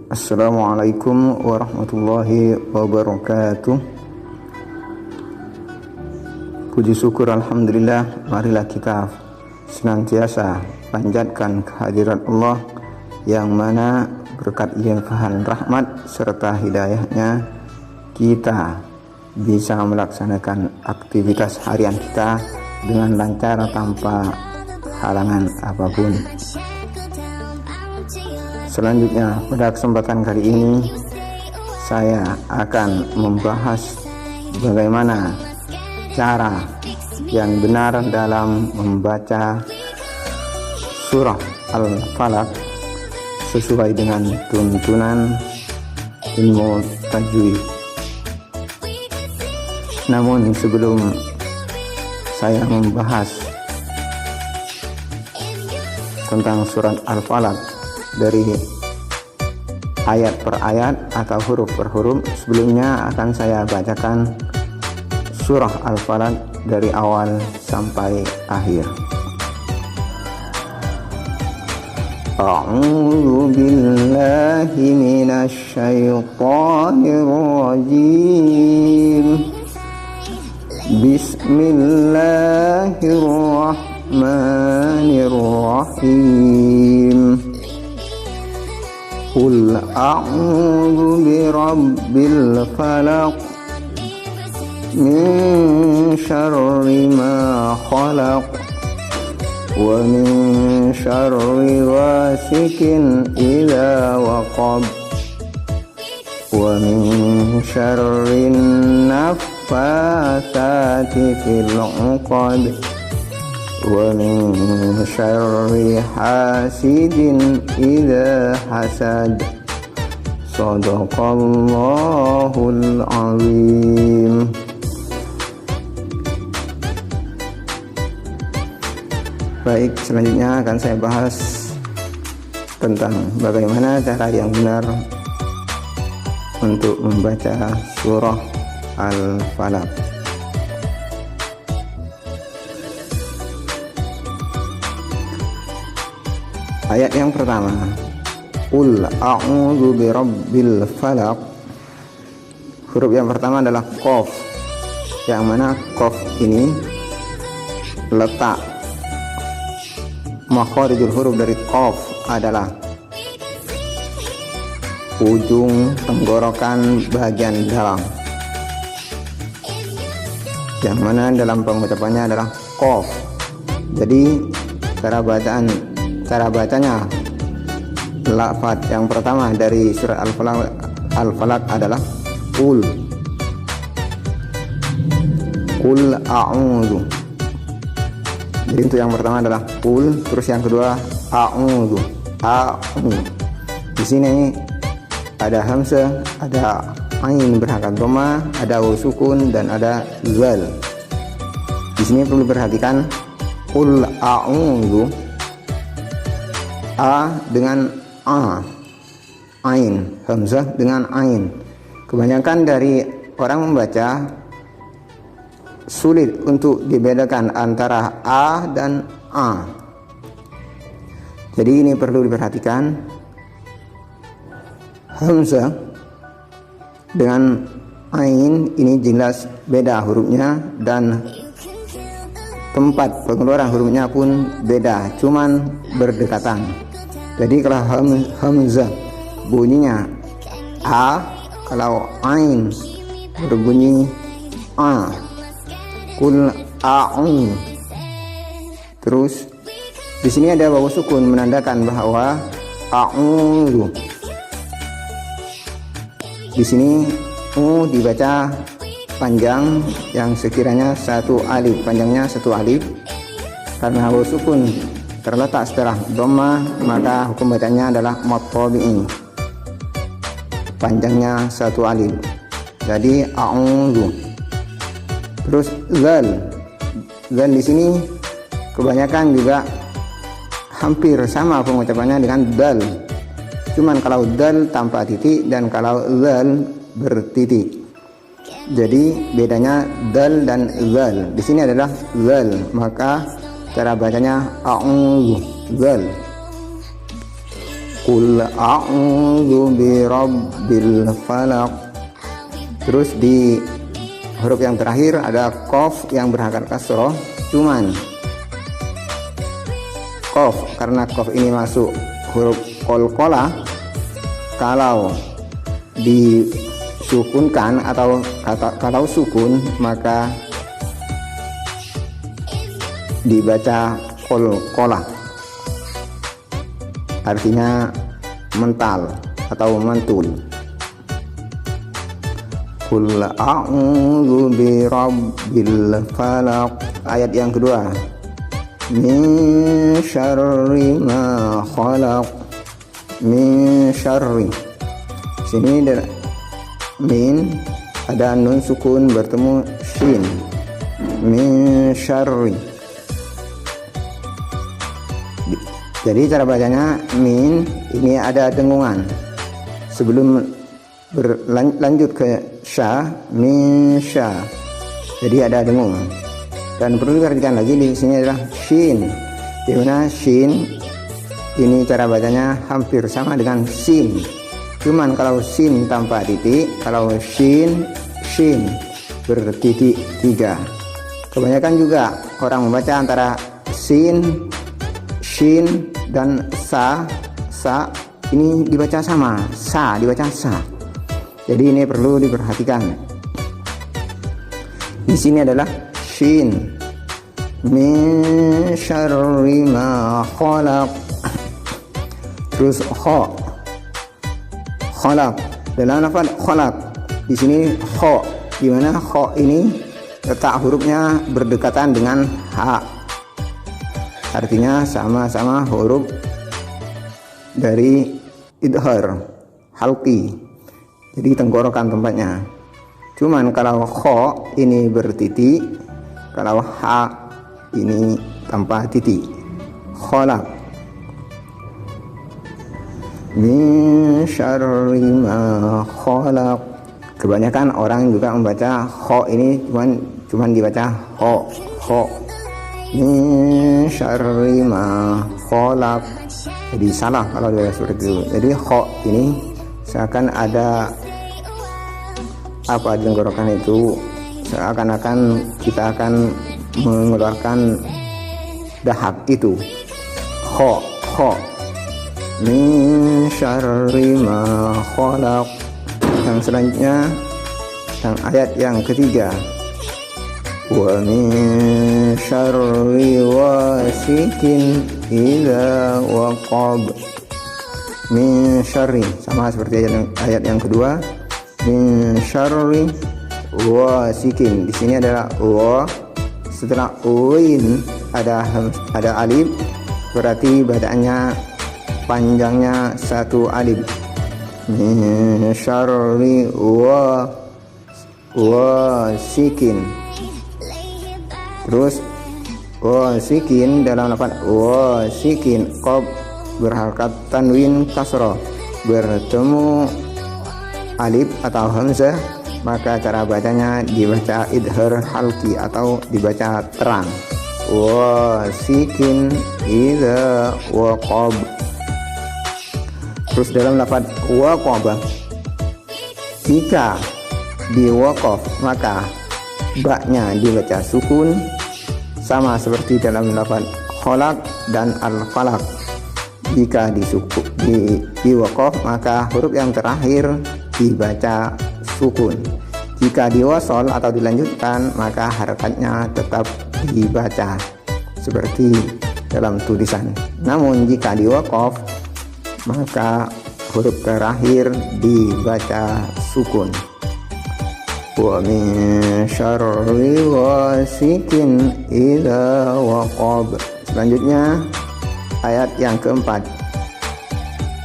Assalamualaikum warahmatullahi wabarakatuh. Puji syukur alhamdulillah, marilah kita senantiasa panjatkan kehadirat Allah yang mana berkat limpahan rahmat serta hidayahnya kita bisa melaksanakan aktivitas harian kita dengan lancar tanpa halangan apapun. Selanjutnya, pada kesempatan kali ini saya akan membahas bagaimana cara yang benar dalam membaca surah Al-Falaq sesuai dengan tuntunan ilmu tajwid. Namun sebelum saya membahas tentang surat Al-Falaq dari ayat per ayat atau huruf per huruf, sebelumnya akan saya bacakan surah Al-Falaq dari awal sampai akhir. A'udzu billahi minasy syaithanir rajim. Bismillahirrahmanirrahim. Qul a'udzu birabbil falaq min syarri ma khalaq wa min syarri ghasikin idza waqab wa min syarri naffatsati fil 'uqad wa min syarri hasidin idza hasad. Shadaqallahul azim. Baik, selanjutnya akan saya bahas tentang bagaimana cara yang benar untuk membaca surah Al-Falaq. Ayat yang pertama, Qul a'udzu birabbil falaq. Huruf yang pertama adalah qaf, yang mana qaf ini letak makharijul huruf dari qaf adalah ujung tenggorokan bagian dalam, yang mana dalam pengucapannya adalah qaf. Jadi cara bacanya lafaz yang pertama dari surat Al-Falaq adalah Qul a'udzu. Jadi untuk yang pertama adalah Qul, terus yang kedua a'udzu. Di sini ada hamzah, ada ain berharokat dhamma, ada waw sukun dan ada zal. Di sini perlu diperhatikan Qul a'udzu, a dengan a, ain, hamzah dengan ain. Kebanyakan dari orang membaca sulit untuk dibedakan antara a dan a. Jadi ini perlu diperhatikan. Hamzah dengan ain ini jelas beda hurufnya dan tempat pengeluaran hurufnya pun beda, cuman berdekatan. Jadi kalau hamzah bunyinya a, kalau ain berbunyi a. Qul a'udzu. Terus di sini ada waw sukun menandakan bahwa a'udzu. Di sini dibaca panjang yang sekiranya satu alif, panjangnya satu alif. Karena waw sukun terletak setelah dhamma, maka hukum bacanya adalah mad tabi'i, panjangnya satu alif. Jadi a'udzu. Terus zal di sini kebanyakan juga hampir sama pengucapannya dengan dal, cuman kalau dal tanpa titik dan kalau zal bertitik. Jadi bedanya dal dan zal. Di sini adalah zal, maka cara bacanya a'udzu, zal. Qul a'udzu birabbil falaq. Terus di huruf yang terakhir ada qaf yang berharokat kasroh, cuman qaf karena qaf ini masuk huruf qalqalah, kalau disukunkan atau kalau sukun maka dibaca qalqalah, artinya mental atau mantul. Qul a'udzu birabbil falaq. Ayat yang kedua, min syarri ma khalaq. Min syarri, sini ada min, ada nun sukun bertemu shin. Min syarri. Jadi cara bacanya min ini ada dengungan sebelum berlanjut ke sya, min sya, jadi ada dengung. Dan perlu diperhatikan lagi di sini adalah shin, di mana shin ini cara bacanya hampir sama dengan sin, cuman kalau sin tanpa titik, kalau shin bertitik 3. Kebanyakan juga orang membaca antara sin, shin dan sa ini dibaca sama, sa dibaca sa. Jadi ini perlu diperhatikan. Di sini adalah shin, min syarri ma khalaq. Terus khalaq, dalam lafaz khalaq di sini kho, di mana kho ini letak hurufnya berdekatan dengan ha, artinya sama-sama huruf dari idhar halqi, jadi tenggorokan tempatnya. Cuman kalau kho ini bertitik, kalau ha ini tanpa titik. Khalaq. Min syarri ma khalaq. Kebanyakan orang juga membaca kho ini cuman dibaca kho. Min syarri ma khalaq. Jadi salah kalau dibaca seperti itu. Jadi kho ini seakan ada apa di tenggorokan itu, seakan-akan kita akan mengeluarkan dahak itu. Kho min syarri ma khalaq. Yang selanjutnya yang ayat yang ketiga, wa min syarri wasikin idza waqab. Min syarri sama seperti ayat yang kedua, min syarri wasikin. Di sini adalah wa, setelah uin ada alif, berarti bacaannya panjangnya satu alif. Min syarri wasikin. Terus wasikin dalam lafaz wasikin, qaf berharokat tanwin kasroh, bertemu alif atau hamzah, maka cara bacanya dibaca idhar halqi atau dibaca terang. Wasikin idza waqab. Terus dalam lafaz waqab, jika di waqaf maka baknya dibaca sukun, sama seperti dalam lafaz khalaq dan al-falaq. Jika di waqaf maka huruf yang terakhir dibaca sukun. Jika diwasol atau dilanjutkan maka harakatnya tetap dibaca seperti dalam tulisan. Namun jika diwaqaf maka huruf terakhir dibaca sukun. Wa min syarri wasikin idza waqab. Selanjutnya ayat yang keempat,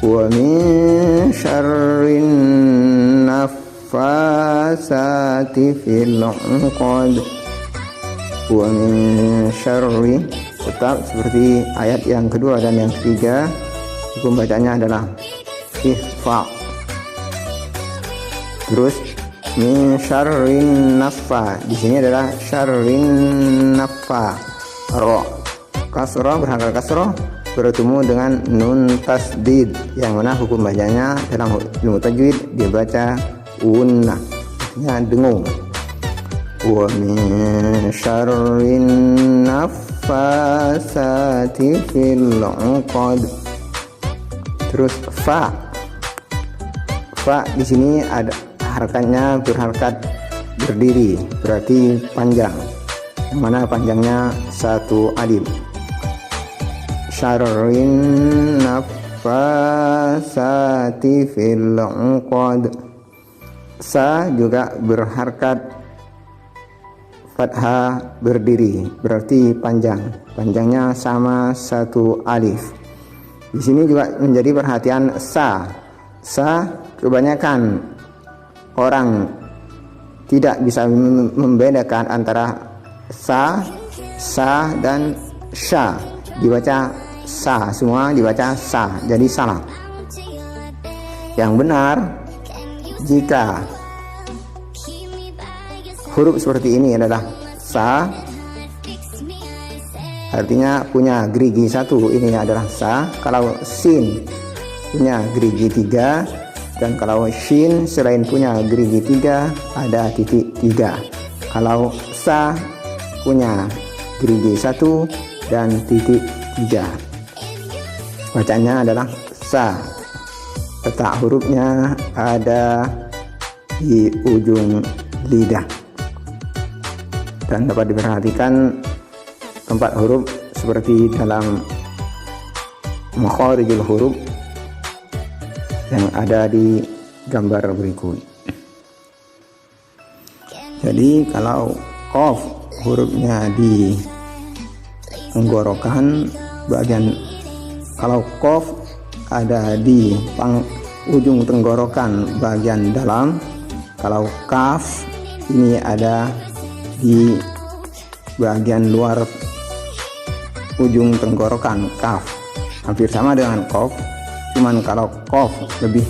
wa min syarrin naffasati fil 'uqad. Wa min syarri, tetap seperti ayat yang kedua dan yang ketiga, hukum bacanya adalah ikhfa. Terus min syarrin naffa, di sini adalah syarrin naffa, ro kasroh berharokat kasroh, bertemu dengan nun tasdid, yang mana hukum bacanya dalam ilmu tajwid dibaca unna, artinya dengung. Wa min syarrin naffasati fil 'uqad. Terus fa di sini ada harakatnya berharakat berdiri, berarti panjang, yang mana panjangnya satu alif. Syarrin naffasati fil 'uqad. Sa juga berharakat fathah berdiri, berarti panjangnya sama satu alif. Di sini juga menjadi perhatian sa kebanyakan orang tidak bisa membedakan antara sa dan sya, dibaca sa, semua dibaca sa, jadi salah. Yang benar, jika huruf seperti ini adalah sa, artinya punya gerigi satu, ini adalah sa. Kalau sin punya gerigi 3, dan kalau shin selain punya gerigi 3 ada titik 3. Kalau sa punya gerigi 1 dan titik 3, bacanya adalah sa. Letak hurufnya ada di ujung lidah, dan dapat diperhatikan tempat huruf seperti dalam makharijul huruf yang ada di gambar berikut. Jadi kalau qaf hurufnya di tenggorokan bagian, kalau qaf ada di ujung tenggorokan bagian dalam, kalau kaf ini ada di bagian luar ujung tenggorokan. Kaf hampir sama dengan qaf, cuman kalau qaf lebih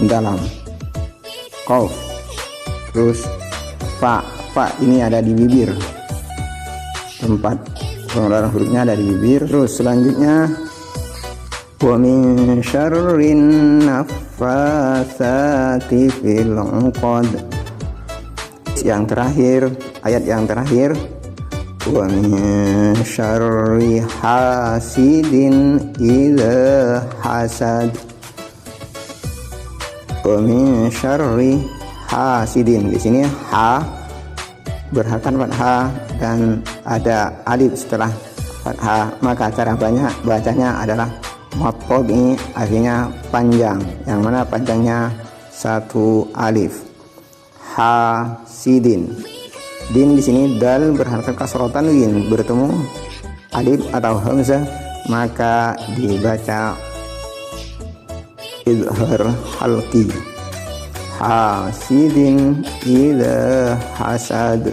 mendalam. Qaf. Terus fa ini ada di bibir, tempat pengeluaran hurufnya ada di bibir. Terus selanjutnya wa min syarrin naffasati fil 'uqad. Yang terakhir, ayat yang terakhir, wa min syarri hasidin idza hasad. Wa min syarri hasidin, di sini ha berharakat fathah dan ada alif setelah fathah, maka cara bacanya adalah mattobi, artinya panjang, yang mana panjangnya satu alif. Hasidin. Din di sini dal berharakat kasrotan win, bertemu alif atau hamzah, maka dibaca izhar halqi. Hasidin idza hasad.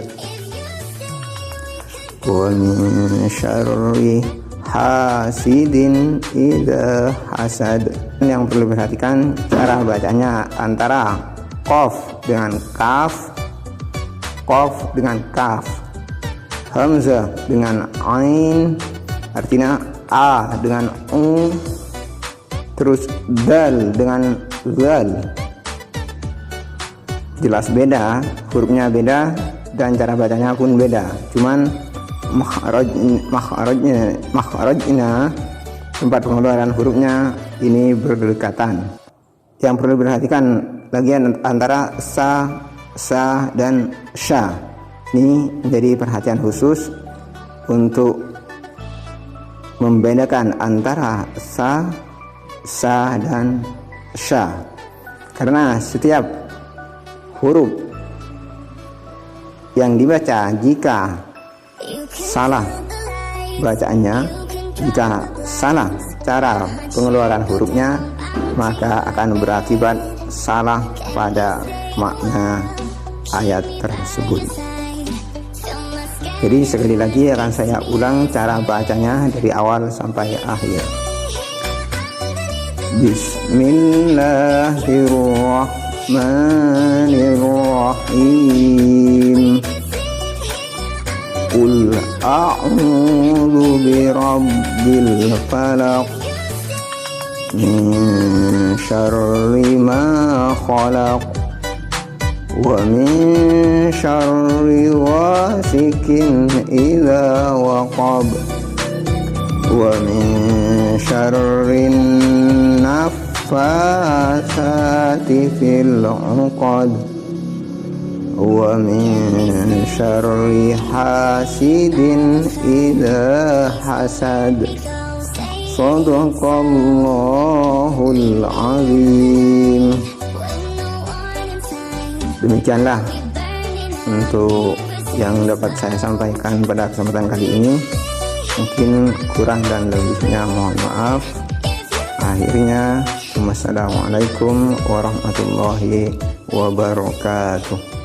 Wa min syarri hasidin idza hasad. Yang perlu diperhatikan cara bacanya antara qaf dengan kaf, qaf dengan kaf, hamzah dengan ain, artinya a dengan terus dal dengan zal. Jelas beda, hurufnya beda dan cara bacanya pun beda, cuman makhrajnya tempat pengeluaran hurufnya ini berdekatan. Yang perlu diperhatikan lagi antara sa dan sya, ini menjadi perhatian khusus untuk membedakan antara sa dan sya, karena setiap huruf yang dibaca, jika salah bacaannya, jika salah cara pengeluaran hurufnya, maka akan berakibat salah pada makna ayat tersebut. Jadi sekali lagi akan saya ulang cara bacanya dari awal sampai akhir. Bismillahirrahmanirrahim. Qul a'udzu birabbil falaq min syarri ma khalaq wa min syarri ghasikin idza waqab wa min syarri naffatsati fil 'uqad wa min syarri hasidin idza hasad. Shadaqallahul azim. Demikianlah untuk yang dapat saya sampaikan pada kesempatan kali ini. Mungkin kurang dan lebihnya mohon maaf. Akhirnya, wassalamualaikum warahmatullahi wabarakatuh.